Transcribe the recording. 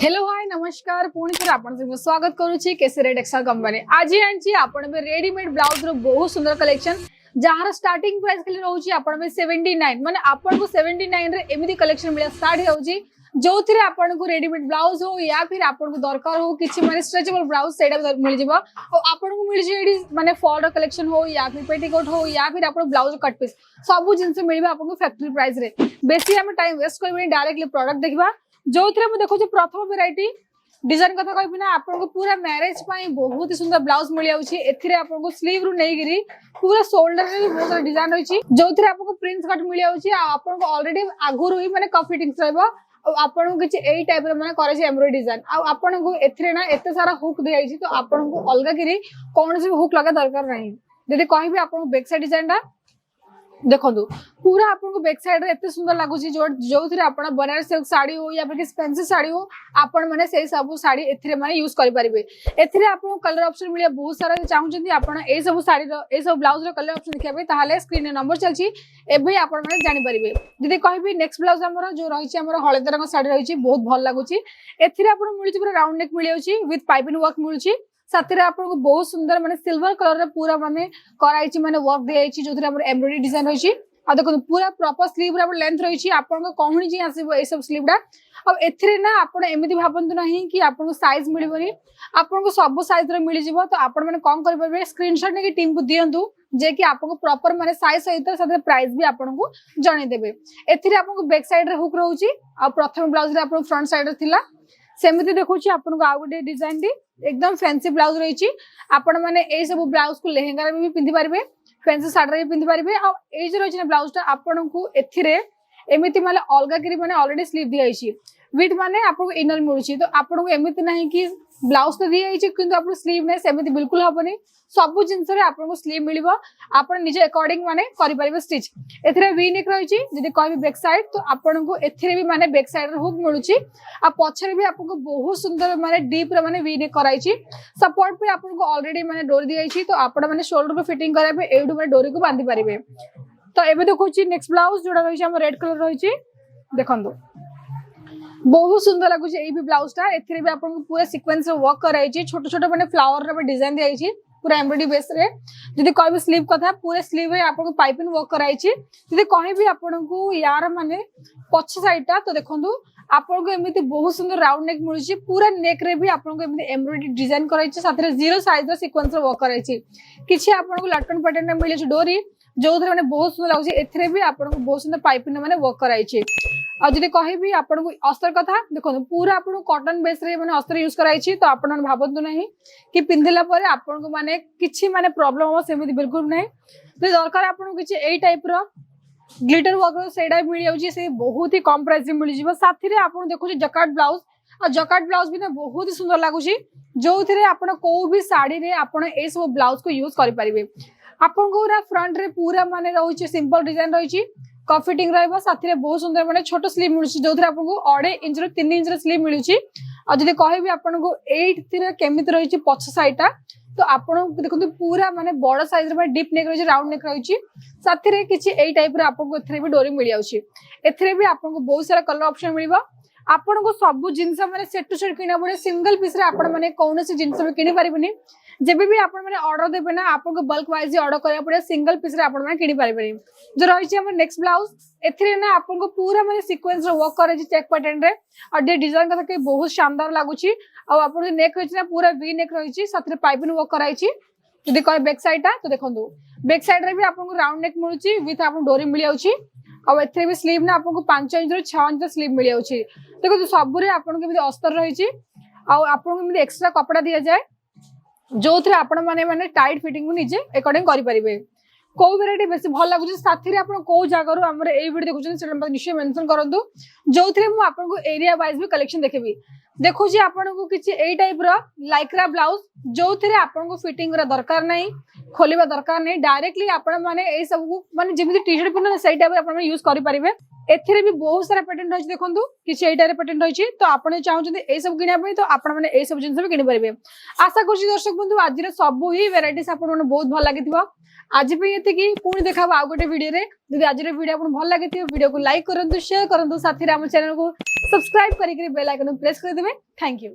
Hello hi नमस्कार पुणी थोड़ा आपण सब स्वागत करूची केसरी टेक्सटाइल कंपनी आज आंची आपण बे रेडीमेड ब्लाउज रो बहुत सुंदर कलेक्शन जहार स्टार्टिंग प्राइस खाली रहउची आपण बे 79 माने आपण को 79 रे एमिदी कलेक्शन मिले साड़ी रहउची जो थिरे आपण को रेडीमेड ब्लाउज हो या फिर आपण को दरकार हो किछि माने स्ट्रेचेबल ब्लाउज सेडा मिल जिवो और आपण को मिल जे माने फॉल रो कलेक्शन हो या फिर पेटीकोट हो या फिर आपण ब्लाउज कट पीस सब जिंस मिलबा आपण को फैक्ट्री प्राइस रे बेसी हम टाइम वेस्ट करबे डायरेक्टली प्रोडक्ट देखबा जो थिरे हम देखो प्रथम वेराइटी डिजाइन कथा कहबी ना आपन को पूरा मैरिज पाई बहुत ही सुंदर ब्लाउज मिल जाउची एथिरे आपन को स्लीव रु नै गिरी पूरा शोल्डर रे बहुत सारा डिजाइन होईची जो थिरे आपन को प्रिंट कट मिल जाउची आपन को ऑलरेडी आगुरु ही माने कॉफी टिंग्स रहबो आपन को किछि एई टाइप रे माने करे छै एम्ब्रॉयडरी डिजाइन आ आपन को एथिरे ना एते सारा हुक दे आइची तो आपन को अलगा गिरी कोन से हुक लगा दरकार नहीं जदी कहबी आपन को बैक साइड डिजाइन दा देखो पूरा आपन को बैक साइड रे एते सुंदर लागुची जो थिरे आपन बनारस सिल्क साड़ी हो या फिर फैंसी साड़ी हो आपन माने सेही सब साड़ी एथिरे माने यूज करि परिबे एथिरे आपन कलर ऑप्शन मिले बहुत सारा चाहू जंती आपन ए सब साड़ी रो ए सब ब्लाउज रो कलर ऑप्शन देखिबे ताहाले स्क्रीन रे नंबर चलची एबे आपन माने जानि परिबे जदी कहबी नेक्स्ट ब्लाउज हमर जो रहिची हमर हळदी रंग साड़ी रहिची बहुत भल लागुची एथिरे आपन मिलची पूरा राउंड नेक मिलियोची विथ पाइपिंग वर्क मिलची साथरे आपन को बहुत सुंदर माने सिल्वर कलर रे पूरा माने कराइची माने वर्क दियाइची जोथरे हमर एम्ब्रॉयडरी डिजाइन होईची आ देखो पूरा प्रॉपर स्लीव रे लेंथ रहिची आपन को कहणी जी आसीबो ए सब स्लीव डा अब एथिरे ना आपन एमिति भाबंतु नाही कि आपन को साइज मिलिबनी आपन को सब साइज रे मिलि जिवो तो आपन माने कम करि परबे स्क्रीनशॉट ने कि टीम को दियंतु जे कि आपन को प्रॉपर माने साइज सहित साथे प्राइस भी आपन को जणे देबे एथिरे आपन को बैक साइड रे हुक रहउची आ प्रथम ब्लाउज रे आपन फ्रंट साइड रे थिला सेमिति देखुची आपन को आ गुटे डिजाइन दी एकदम फैंसी ब्लाउज रहिची आपण माने ए सब ब्लाउज को लेहेंगा रे भी पिंधि पारिबे फैंसी साड़ी रे पिंधि पारिबे आ ए जे रहिची ब्लाउज ता आपण को एथिरे एमिति माने अलगा करी माने ऑलरेडी स्लीव दियाइची विथ माने आपन को इनर मिलुची तो आपन को एमिति नाही कि ब्लाउज तो दियाइची किंतु आपन स्लीव ने सेमिति बिल्कुल हबनी सब जिंस रे आपन को स्लीव मिलिबो आपन निजे अकॉर्डिंग माने करि पारिबे स्टिच एथिरे वी नेक रहिची जदी कहबी बैक साइड तो आपन को एथिरे भी माने बैक साइड रे हुक मिलुची आ पछरे भी आपन को बहुत सुंदर माने डीप रे माने वी नेक कराइची सपोर्ट पे आपन को ऑलरेडी माने डोरी दियाइची तो आपन माने शोल्डर को फिटिंग कराबे एडु माने डोरी को बांधी पारिबे तो एबे देखोची नेक्स्ट ब्लाउज जोडा रहिची हम रेड कलर रहिची देखंदो बहुत सुंदर लागुची ए भी ब्लाउज ता एथिरे भी आपन को पूरा सीक्वेंस रे वर्क कराइची छोटो छोटो माने फ्लावर रे डिजाइन दियाइची पूरा एम्ब्रॉयडरी बेस रे जदी कहबे स्लीव कथा पूरे स्लीव रे आपन को पाइपिंग वर्क कराइची जदी कहबी आपन को यार माने पछ साइड ता तो देखंदु आपन को एमिति बहुत सुंदर राउंड नेक मिलुची पूरा नेक रे भी आपन को एमिति एम्ब्रॉयडरी डिजाइन कराइची साथ रे जीरो साइज रो सीक्वेंस रे वर्क कराइची किछि आपन को लटकन पैटर्न रे मिलुची डोरी जो थरे माने बहुत सुंदर लागुची एथरे भी आपन को बहुत सुंदर पाइपिंग माने वर्क कराइची आ जदी कहबी आपन को अस्तर कथा देखो पूरा आपन को कॉटन बेस रे माने अस्तर यूज कराइची तो आपन मन भाबंतु नाही कि पिंधिला परे आपन को माने किछि माने प्रॉब्लम हो सेमिति बिल्कुल नाही तो दरकार आपन को किछि एई टाइप रो ग्लिटर वर्क सेडा मिल जाउची से बहुत ही कम प्राइस रे मिल जिवो साथी रे आपन देखो जकार्ड ब्लाउज आ जकार्ड ब्लाउज भी ना बहुत ही सुंदर लागुची जो थिरे आपन को भी साड़ी रे आपन ए सब ब्लाउज को यूज करि परिबे आपन को पूरा फ्रंट रे पूरा माने रहउची सिंपल डिजाइन रहिची कॉफ फिटिंग रहबो साथी रे बहुत सुंदर माने छोटो स्लीव मिलुची जो थिरे आपन को 2.5 इंच रो 3 इंच रो स्लीव मिलुची आ जदी कहबी आपन को 8 थिरे केमिति रहिची पछ साइडा तो आपन देखंतु पूरा माने बड़ साइज रे डीप नेक रहिची राउंड नेक रहिची साथी रे किछि एई टाइप रे आपन को एथरे भी डोरी मिल जाउची एथरे भी आपन को बहुत सारा कलर ऑप्शन मिलिबो आपन को सब जिंस माने सेट टू सेट किना पड़े सिंगल पीस रे आपन माने कोनोसी जिंस भी किनि पारिबनी जेबे भी आपन माने ऑर्डर देबे ना आपन को बल्क वाइज ऑर्डर करिया पड़े सिंगल पीस रे आपन माने किनि पारिबनी जो रहिची हमर नेक्स्ट ब्लाउज एथरे ना आपन को पूरा माने सीक्वेंस रे वर्क करे चेक पैटर्न रे और जे डिजाइन का के बहुत शानदार लागुची और आपन जो नेक रहिची ना पूरा वी नेक रहिची साथरे पाइपिंग वर्क कराइची जदी कय बैक साइड ता तो देखंदु बैक साइड रे भी आपन को राउंड नेक मिलुची विथ आपन डोरी मिल जाउची और एथरे भी स्लीव ना आपन को 5 इंच रो 6 इंच स्लीव मिल जाउची देखो सब रे आपन के भी अस्तर रहिची और आपन को भी एक्स्ट्रा कपड़ा दिया जाए जो थरे आपण माने टाइट फिटिंग को निजे अकॉर्डिंग करि परिबे को वेराइटी बेसी भल लागुची साथी रे आपण को जागा रो हमरे ए वीडियो देखुछन सेटा मत निश्चय मेंशन करंतु जो थरे मु आपण को एरिया वाइज भी कलेक्शन देखेबी देखो जी आपण को किछि एई टाइप रो लाइक्रा ब्लाउज जो थरे आपण को फिटिंग रा दरकार नै खोलिबा दरकार नै डायरेक्टली आपण माने ए सब को माने जेमिति टी-शर्ट पिन सही टाइप आपण यूज करि परिबे एथिरे भी बहुत सारा पैटर्न रही देखो किसी एटारे पैटर्न रही तो आप चाहते ये सब किनाई तो आप सब जिन भी किनीपर आशा कर दर्शक बंधु आज सब ही भेराइट आपको बहुत भल लगी आज ये पुणी देखा आउ गोटे वीडियो रे जब आज वीडियो आपको भल लगी वीडियो को लाइक करूँ शेयर करूँ साथ ही आम चैनल को सब्सक्राइब करके बेल आइकन प्रेस कर देबे। Thank you.